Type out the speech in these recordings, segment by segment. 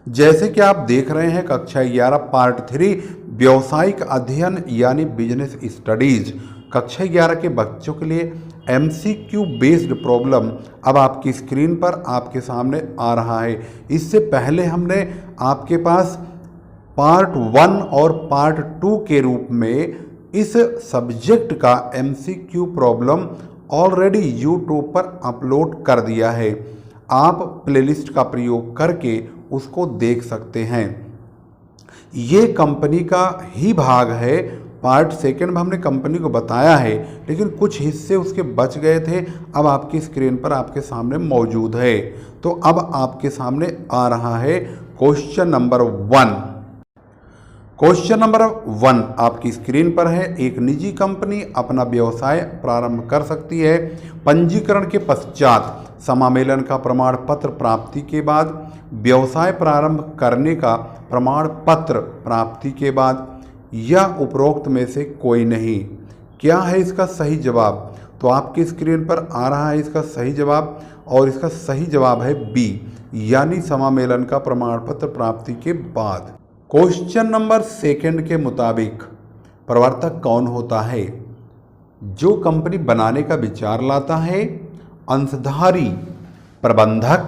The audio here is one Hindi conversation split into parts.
जैसे कि आप देख रहे हैं कक्षा 11 पार्ट 3 व्यावसायिक अध्ययन यानी बिजनेस स्टडीज कक्षा 11 के बच्चों के लिए एमसीक्यू बेस्ड प्रॉब्लम अब आपकी स्क्रीन पर आपके सामने आ रहा है। इससे पहले हमने आपके पास पार्ट 1 और पार्ट 2 के रूप में इस सब्जेक्ट का एमसीक्यू प्रॉब्लम ऑलरेडी यूट्यूब पर अपलोड कर दिया है। आप प्लेलिस्ट का प्रयोग करके उसको देख सकते हैं। ये कंपनी का ही भाग है। पार्ट 2 में हमने कंपनी को बताया है, लेकिन कुछ हिस्से उसके बच गए थे, अब आपकी स्क्रीन पर आपके सामने मौजूद है। तो अब आपके सामने आ रहा है क्वेश्चन नंबर 1। क्वेश्चन नंबर 1 आपकी स्क्रीन पर है। एक निजी कंपनी अपना व्यवसाय प्रारंभ कर सकती है। पंजीकरण के पश्चात समामेलन का प्रमाण पत्र प्राप्ति के बाद, व्यवसाय प्रारंभ करने का प्रमाण पत्र प्राप्ति के बाद, या उपरोक्त में से कोई नहीं। क्या है इसका सही जवाब? तो आपकी स्क्रीन पर आ रहा है इसका सही जवाब, और इसका सही जवाब है बी, यानी समामेलन का प्रमाण पत्र प्राप्ति के बाद। क्वेश्चन नंबर 2 के मुताबिक प्रवर्तक कौन होता है? जो कंपनी बनाने का विचार लाता है, अंशधारी, प्रबंधक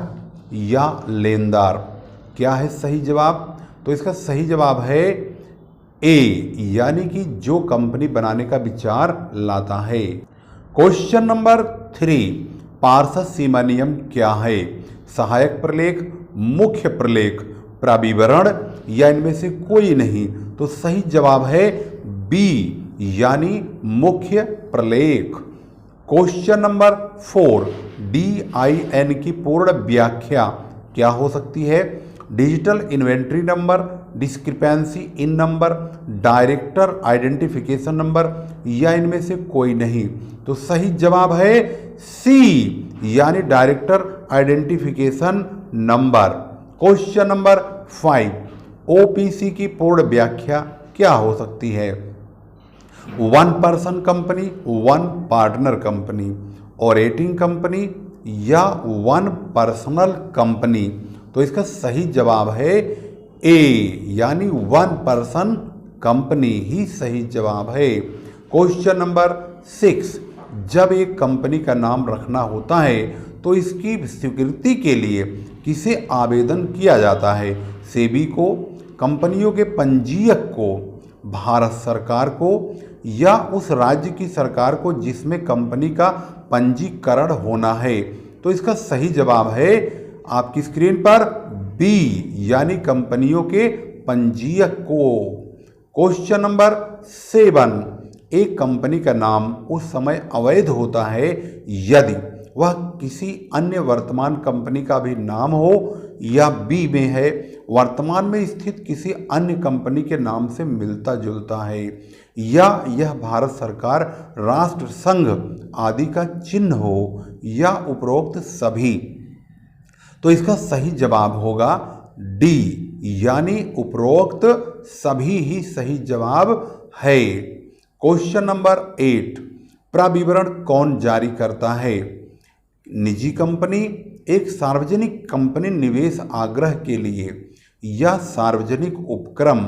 या लेनदार। क्या है सही जवाब? तो इसका सही जवाब है ए, यानी कि जो कंपनी बनाने का विचार लाता है। क्वेश्चन नंबर 3 पार्षद सीमा नियम क्या है? सहायक प्रलेख, मुख्य प्रलेख, प्राविवरण या इनमें से कोई नहीं। तो सही जवाब है बी, यानी मुख्य प्रलेख। क्वेश्चन नंबर 4 DIN की पूर्ण व्याख्या क्या हो सकती है? Digital inventory number, discrepancy in number, director identification number, या इनमें से कोई नहीं। तो सही जवाब है सी, यानी director identification number. Question number 5 OPC की पूर्ण व्याख्या क्या हो सकती है? 1 person company, 1 partner company, operating company या 1 पर्सनल कंपनी। तो इसका सही जवाब है ए, यानी 1 पर्सन कंपनी ही सही जवाब है। क्वेश्चन नंबर 6 जब एक कंपनी का नाम रखना होता है तो इसकी स्वीकृति के लिए किसे आवेदन किया जाता है? सेबी को, कंपनियों के पंजीयक को, भारत सरकार को, या उस राज्य की सरकार को जिसमें कंपनी का पंजीकरण होना है? तो इसका सही जवाब है आपकी स्क्रीन पर बी, यानी कंपनियों के पंजीयक को। क्वेश्चन नंबर 7 एक कंपनी का नाम उस समय अवैध होता है यदि वह किसी अन्य वर्तमान कंपनी का भी नाम हो, या बी में है वर्तमान में स्थित किसी अन्य कंपनी के नाम से मिलता जुलता है, या यह भारत सरकार, राष्ट्र संघ आदि का चिन्ह हो, या उपरोक्त सभी। तो इसका सही जवाब होगा डी, यानी उपरोक्त सभी ही सही जवाब है। क्वेश्चन नंबर 8 प्राविवरण कौन जारी करता है? निजी कंपनी, एक सार्वजनिक कंपनी निवेश आग्रह के लिए, या सार्वजनिक उपक्रम,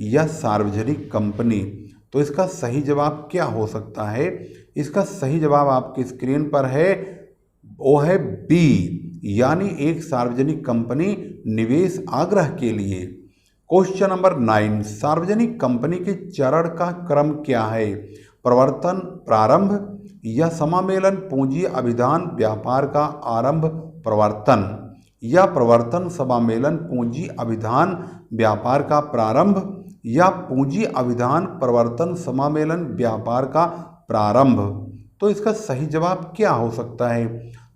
या सार्वजनिक कंपनी। तो इसका सही जवाब क्या हो सकता है? इसका सही जवाब आपकी स्क्रीन पर है, वो है बी, यानी एक सार्वजनिक कंपनी निवेश आग्रह के लिए। क्वेश्चन नंबर 9 सार्वजनिक कंपनी के चरण का क्रम क्या है? प्रवर्तन, प्रारंभ, या समामेलन, पूंजी, अभिधान, व्यापार का आरंभ, प्रवर्तन, या प्रवर्तन, समामेलन, पूंजी, अभिधान, व्यापार का प्रारंभ, या पूंजी, अभिधान, प्रवर्तन, समामेलन, व्यापार का प्रारंभ। तो इसका सही जवाब क्या हो सकता है?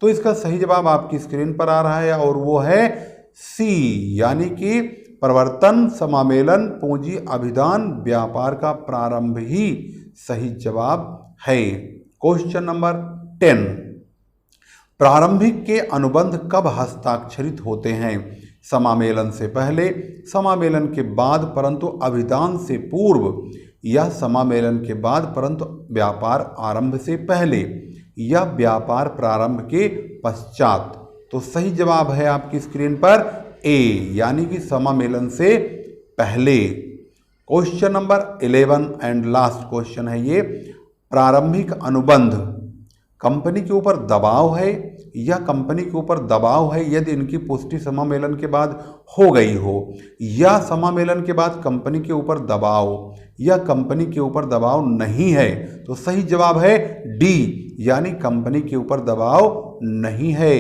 तो इसका सही जवाब आपकी स्क्रीन पर आ रहा है, और वो है सी, यानी कि प्रवर्तन, समामेलन, पूंजी, अभिधान, व्यापार का प्रारंभ ही सही जवाब है। क्वेश्चन नंबर 10 प्रारंभिक के अनुबंध कब हस्ताक्षरित होते हैं? समामेलन से पहले, समामेलन के बाद परंतु अभिधान से पूर्व, या समामेलन के बाद परंतु व्यापार आरंभ से पहले, या व्यापार प्रारंभ के पश्चात। तो सही जवाब है आपकी स्क्रीन पर ए यानी कि समामेलन से पहले। Question number 11 and last question है ये, प्रारंभिक अनुबंध कंपनी के ऊपर दबाव है या कंपनी के ऊपर दबाव है यदि इनकी पुष्टि समामेलन के बाद हो गई हो, या समामेलन के बाद कंपनी के ऊपर दबाव या कंपनी के ऊपर दबाव नहीं है। तो सही जवाब है डी यानी कंपनी के ऊपर दबाव नहीं है।